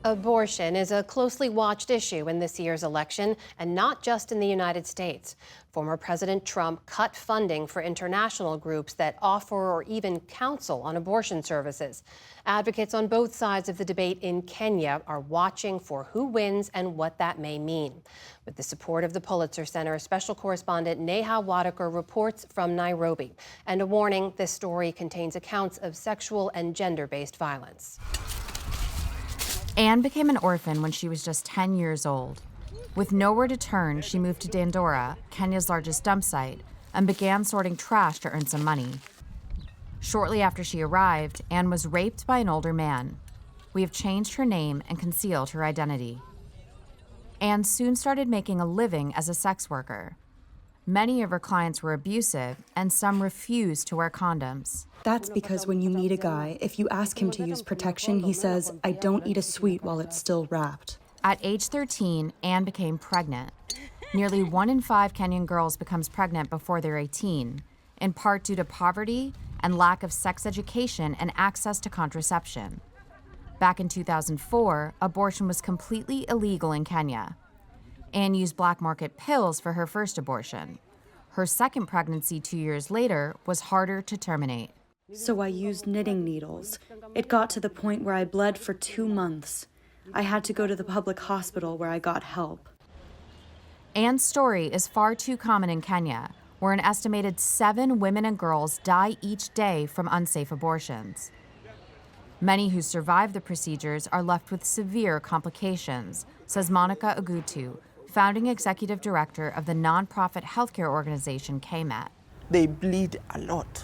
Abortion is a closely watched issue in this year's election, and not just in the United States. Former President Trump cut funding for international groups that offer or even counsel on abortion services. Advocates on both sides of the debate in Kenya are watching for who wins and what that may mean. With the support of the Pulitzer Center, special correspondent Neha Wadekar reports from Nairobi. And a warning, this story contains accounts of sexual and gender-based violence. Anne became an orphan when she was just 10 years old. With nowhere to turn, she moved to Dandora, Kenya's largest dump site, and began sorting trash to earn some money. Shortly after she arrived, Anne was raped by an older man. We have changed her name and concealed her identity. Anne soon started making a living as a sex worker. Many of her clients were abusive, and some refused to wear condoms. That's because when you meet a guy, if you ask him to use protection, he says, "I don't eat a sweet while it's still wrapped." At age 13, Anne became pregnant. Nearly 1 in 5 Kenyan girls becomes pregnant before they're 18, in part due to poverty and lack of sex education and access to contraception. Back in 2004, abortion was completely illegal in Kenya. Anne used black market pills for her first abortion. Her second pregnancy 2 years later was harder to terminate. So I used knitting needles. It got to the point where I bled for 2 months. I had to go to the public hospital where I got help. Anne's story is far too common in Kenya, where an estimated 7 women and girls die each day from unsafe abortions. Many who survive the procedures are left with severe complications, says Monica Agutu, founding executive director of the nonprofit healthcare organization KMET. They bleed a lot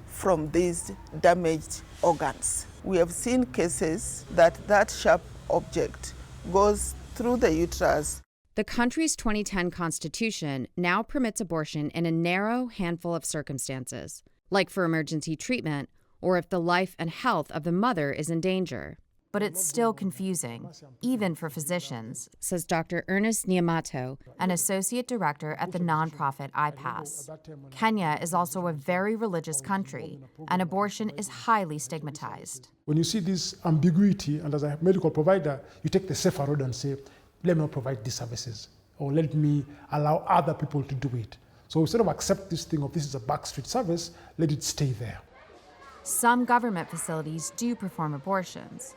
from these damaged organs. We have seen cases that sharp object goes through the uterus. The country's 2010 constitution now permits abortion in a narrow handful of circumstances, like for emergency treatment or if the life and health of the mother is in danger. But it's still confusing, even for physicians, says Dr. Ernest Niamato, an associate director at the nonprofit IPAS. Kenya is also a very religious country, and abortion is highly stigmatized. When you see this ambiguity, and as a medical provider, you take the safer road and say, let me not provide these services, or let me allow other people to do it. So instead of accept this thing of this is a backstreet service, let it stay there. Some government facilities do perform abortions.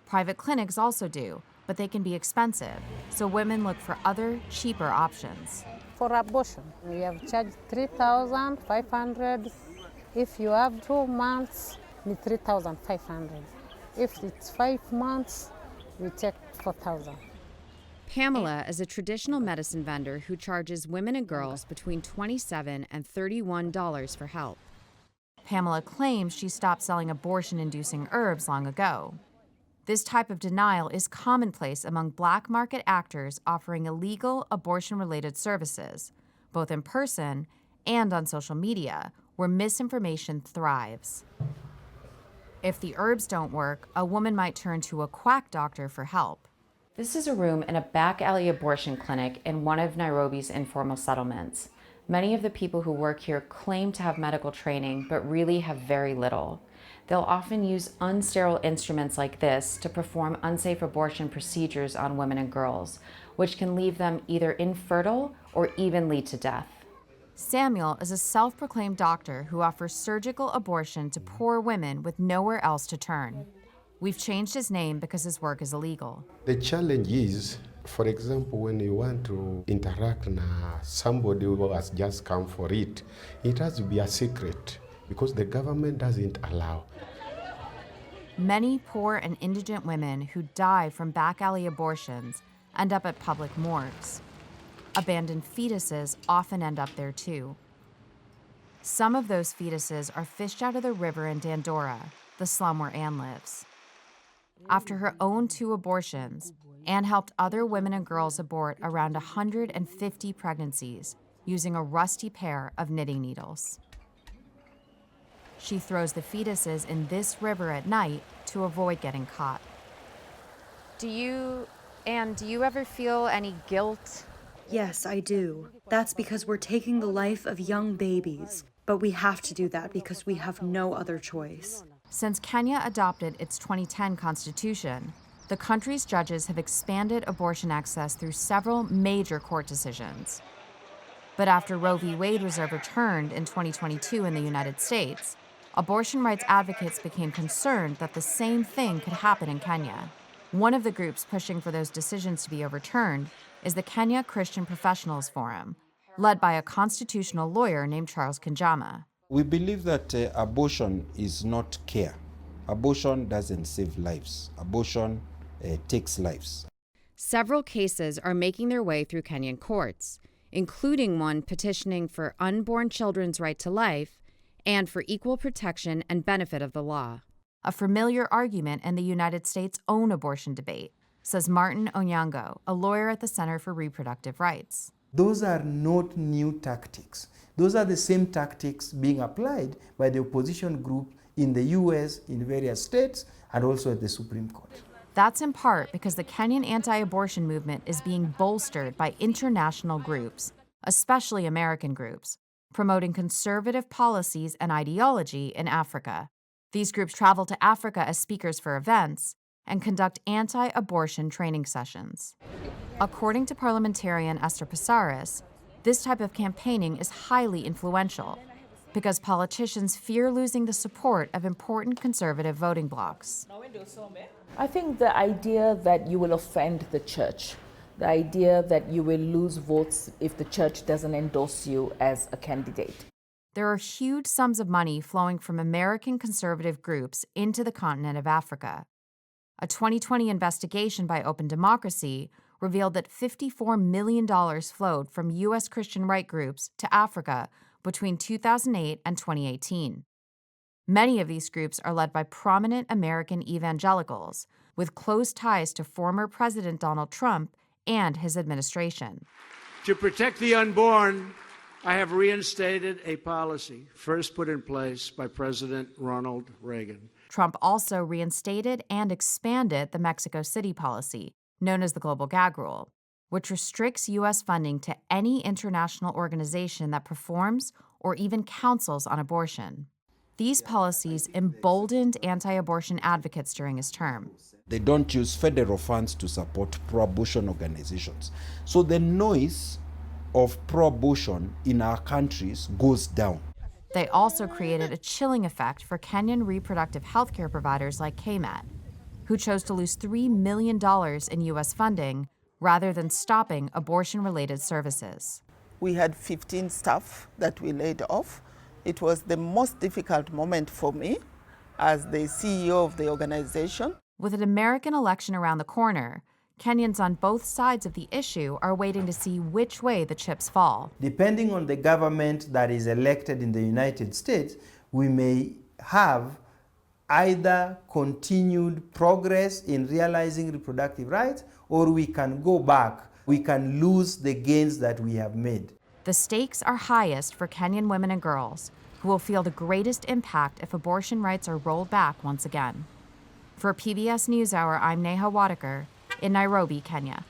Private clinics also do, but they can be expensive, so women look for other, cheaper options. For abortion, we have charged 3,500. If you have 2 months, it's 3,500. If it's 5 months, we take 4,000. Pamela is a traditional medicine vendor who charges women and girls between $27 and $31 for help. Pamela claims she stopped selling abortion-inducing herbs long ago. This type of denial is commonplace among black market actors offering illegal abortion-related services, both in person and on social media, where misinformation thrives. If the herbs don't work, a woman might turn to a quack doctor for help. This is a room in a back alley abortion clinic in one of Nairobi's informal settlements. Many of the people who work here claim to have medical training, but really have very little. They'll often use unsterile instruments like this to perform unsafe abortion procedures on women and girls, which can leave them either infertile or even lead to death. Samuel is a self-proclaimed doctor who offers surgical abortion to poor women with nowhere else to turn. We've changed his name because his work is illegal. The challenge is, for example, when you want to interact with somebody who has just come for it, it has to be a secret because the government doesn't allow. Many poor and indigent women who die from back alley abortions end up at public morgues. Abandoned fetuses often end up there too. Some of those fetuses are fished out of the river in Dandora, the slum where Anne lives. After her own 2 abortions, Anne helped other women and girls abort around 150 pregnancies using a rusty pair of knitting needles. She throws the fetuses in this river at night to avoid getting caught. Do you ever feel any guilt? Yes, I do. That's because we're taking the life of young babies. But we have to do that because we have no other choice. Since Kenya adopted its 2010 constitution, the country's judges have expanded abortion access through several major court decisions. But after Roe v. Wade was overturned in 2022 in the United States, abortion rights advocates became concerned that the same thing could happen in Kenya. One of the groups pushing for those decisions to be overturned is the Kenya Christian Professionals Forum, led by a constitutional lawyer named Charles Kanjama. We believe that abortion is not care. Abortion doesn't save lives. Abortion takes lives. Several cases are making their way through Kenyan courts, including one petitioning for unborn children's right to life and for equal protection and benefit of the law. A familiar argument in the United States' own abortion debate, says Martin Onyango, a lawyer at the Center for Reproductive Rights. Those are not new tactics. Those are the same tactics being applied by the opposition group in the US, in various states, and also at the Supreme Court. That's in part because the Kenyan anti-abortion movement is being bolstered by international groups, especially American groups, promoting conservative policies and ideology in Africa. These groups travel to Africa as speakers for events and conduct anti-abortion training sessions. According to parliamentarian Esther Passaris, this type of campaigning is highly influential because politicians fear losing the support of important conservative voting blocs. I think the idea that you will offend the church, the idea that you will lose votes if the church doesn't endorse you as a candidate. There are huge sums of money flowing from American conservative groups into the continent of Africa. A 2020 investigation by Open Democracy revealed that $54 million flowed from U.S. Christian right groups to Africa between 2008 and 2018. Many of these groups are led by prominent American evangelicals with close ties to former President Donald Trump and his administration. To protect the unborn, I have reinstated a policy first put in place by President Ronald Reagan. Trump also reinstated and expanded the Mexico City policy, known as the Global Gag Rule, which restricts U.S. funding to any international organization that performs or even counsels on abortion. These policies emboldened anti-abortion advocates during his term. They don't use federal funds to support pro-abortion organizations. So the noise of pro-abortion in our countries goes down. They also created a chilling effect for Kenyan reproductive health care providers like KMET, who chose to lose $3 million in U.S. funding rather than stopping abortion-related services. We had 15 staff that we laid off. It was the most difficult moment for me as the CEO of the organization. With an American election around the corner, Kenyans on both sides of the issue are waiting to see which way the chips fall. Depending on the government that is elected in the United States, we may have either continued progress in realizing reproductive rights, or we can go back. We can lose the gains that we have made. The stakes are highest for Kenyan women and girls, who will feel the greatest impact if abortion rights are rolled back once again. For PBS NewsHour, I'm Neha Wadekar in Nairobi, Kenya.